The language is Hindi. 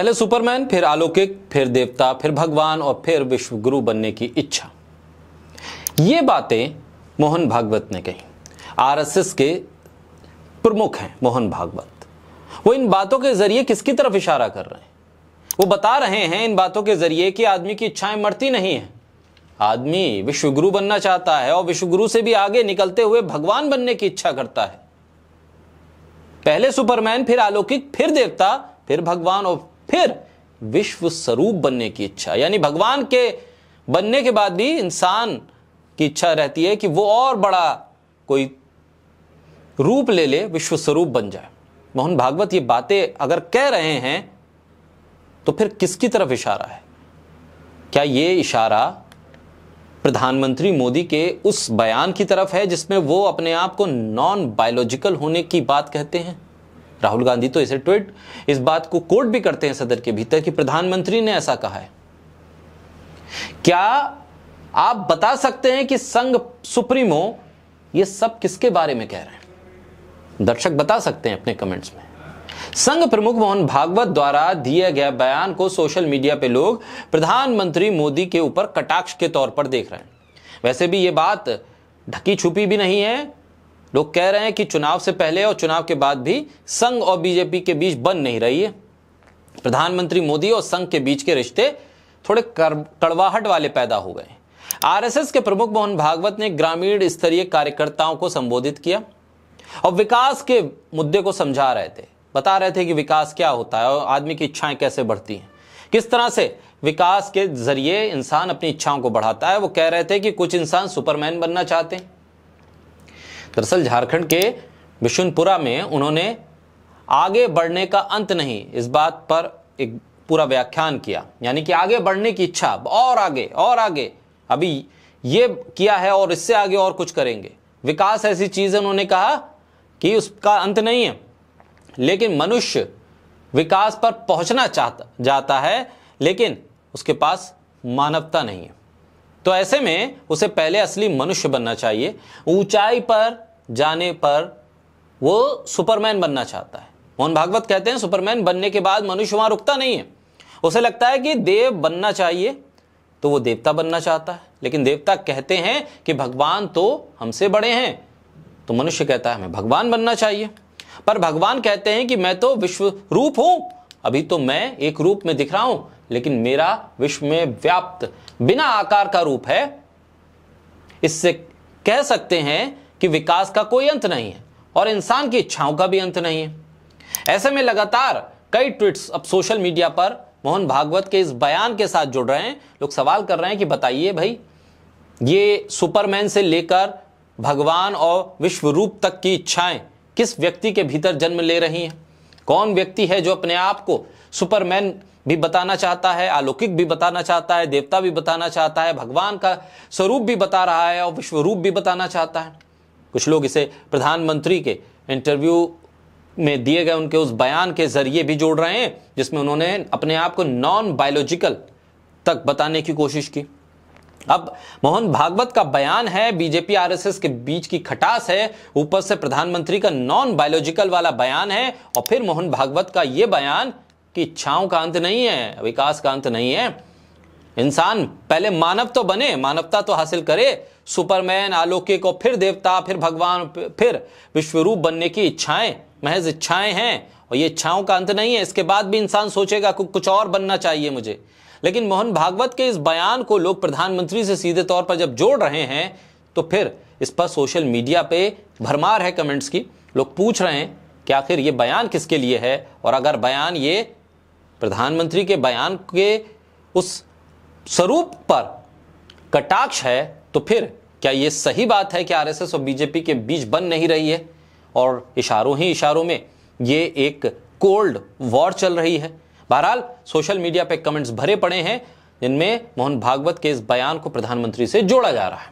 पहले सुपरमैन, फिर अलौकिक, फिर देवता, फिर भगवान और फिर विश्वगुरु बनने की इच्छा। ये बातें मोहन भागवत ने कही। आरएसएस के प्रमुख हैं मोहन भागवत। वो इन बातों के जरिए किसकी तरफ इशारा कर रहे हैं? वो बता रहे हैं इन बातों के जरिए कि आदमी की इच्छाएं मरती नहीं है। आदमी विश्वगुरु बनना चाहता है और विश्वगुरु से भी आगे निकलते हुए भगवान बनने की इच्छा करता है। पहले सुपरमैन, फिर अलौकिक, फिर देवता, फिर भगवान और फिर विश्व स्वरूप बनने की इच्छा। यानी भगवान के बनने के बाद भी इंसान की इच्छा रहती है कि वो और बड़ा कोई रूप ले ले, विश्व स्वरूप बन जाए। मोहन भागवत ये बातें अगर कह रहे हैं तो फिर किसकी तरफ इशारा है? क्या ये इशारा प्रधानमंत्री मोदी के उस बयान की तरफ है जिसमें वो अपने आप को नॉन बायोलॉजिकल होने की बात कहते हैं? राहुल गांधी तो इसे ट्वीट, इस बात को कोट भी करते हैं सदन के भीतर कि प्रधानमंत्री ने ऐसा कहा है। क्या आप बता सकते हैं कि संघ सुप्रीमो ये सब किसके बारे में कह रहे हैं? दर्शक बता सकते हैं अपने कमेंट्स में। संघ प्रमुख मोहन भागवत द्वारा दिए गए बयान को सोशल मीडिया पे लोग प्रधानमंत्री मोदी के ऊपर कटाक्ष के तौर पर देख रहे हैं। वैसे भी ये बात ढकी छुपी भी नहीं है। लोग कह रहे हैं कि चुनाव से पहले और चुनाव के बाद भी संघ और बीजेपी के बीच बन नहीं रही है। प्रधानमंत्री मोदी और संघ के बीच के रिश्ते थोड़े कड़वाहट वाले पैदा हो गए। आरएसएस के प्रमुख मोहन भागवत ने ग्रामीण स्तरीय कार्यकर्ताओं को संबोधित किया और विकास के मुद्दे को समझा रहे थे, बता रहे थे कि विकास क्या होता है और आदमी की इच्छाएं कैसे बढ़ती हैं, किस तरह से विकास के जरिए इंसान अपनी इच्छाओं को बढ़ाता है। वो कह रहे थे कि कुछ इंसान सुपरमैन बनना चाहते हैं। दरअसल झारखंड के बिशुनपुरा में उन्होंने आगे बढ़ने का अंत नहीं, इस बात पर एक पूरा व्याख्यान किया। यानी कि आगे बढ़ने की इच्छा, और आगे और आगे, अभी ये किया है और इससे आगे और कुछ करेंगे। विकास ऐसी चीज है, उन्होंने कहा कि उसका अंत नहीं है, लेकिन मनुष्य विकास पर पहुंचना जाता है, लेकिन उसके पास मानवता नहीं है। तो ऐसे में उसे पहले असली मनुष्य बनना चाहिए। ऊंचाई पर जाने पर वो सुपरमैन बनना चाहता है। मोहन भागवत कहते हैं सुपरमैन बनने के बाद मनुष्य वहां रुकता नहीं है। उसे लगता है कि देव बनना चाहिए, तो वो देवता बनना चाहता है। लेकिन देवता कहते हैं कि भगवान तो हमसे बड़े हैं, तो मनुष्य कहता है हमें भगवान बनना चाहिए। पर भगवान कहते हैं कि मैं तो विश्व रूप हूं, अभी तो मैं एक रूप में दिख रहा हूं, लेकिन मेरा विश्व में व्याप्त बिना आकार का रूप है। इससे कह सकते हैं कि विकास का कोई अंत नहीं है और इंसान की इच्छाओं का भी अंत नहीं है। ऐसे में लगातार कई ट्वीट्स अब सोशल मीडिया पर मोहन भागवत के इस बयान के साथ जुड़ रहे हैं। लोग सवाल कर रहे हैं कि बताइए भाई, ये सुपरमैन से लेकर भगवान और विश्व रूप तक की इच्छाएं किस व्यक्ति के भीतर जन्म ले रही हैं? कौन व्यक्ति है जो अपने आप को सुपरमैन भी बताना चाहता है, अलौकिक भी बताना चाहता है, देवता भी बताना चाहता है, भगवान का स्वरूप भी बता रहा है और विश्व रूप भी बताना चाहता है? कुछ लोग इसे प्रधानमंत्री के इंटरव्यू में दिए गए उनके उस बयान के जरिए भी जोड़ रहे हैं, जिसमें उन्होंने अपने आप को नॉन बायोलॉजिकल तक बताने की कोशिश की। अब मोहन भागवत का बयान है, बीजेपी आरएसएस के बीच की खटास है, ऊपर से प्रधानमंत्री का नॉन बायोलॉजिकल वाला बयान है, और फिर मोहन भागवत का यह बयान कि इच्छाओं का अंत नहीं है, विकास का अंत नहीं है। इंसान पहले मानव तो बने, मानवता तो हासिल करे। सुपरमैन, अलौकिक और फिर देवता, फिर भगवान, फिर विश्वरूप बनने की इच्छाएं महज इच्छाएं हैं और ये इच्छाओं का अंत नहीं है। इसके बाद भी इंसान सोचेगा कुछ और बनना चाहिए मुझे। लेकिन मोहन भागवत के इस बयान को लोग प्रधानमंत्री से सीधे तौर पर जब जोड़ रहे हैं तो फिर इस पर सोशल मीडिया पे भरमार है कमेंट्स की। लोग पूछ रहे हैं कि आखिर ये बयान किसके लिए है, और अगर बयान ये प्रधानमंत्री के बयान के उस स्वरूप पर कटाक्ष है तो फिर क्या ये सही बात है कि आरएसएस और बीजेपी के बीच बन नहीं रही है और इशारों ही इशारों में ये एक कोल्ड वॉर चल रही है? बहरहाल सोशल मीडिया पे कमेंट्स भरे पड़े हैं जिनमें मोहन भागवत के इस बयान को प्रधानमंत्री से जोड़ा जा रहा है।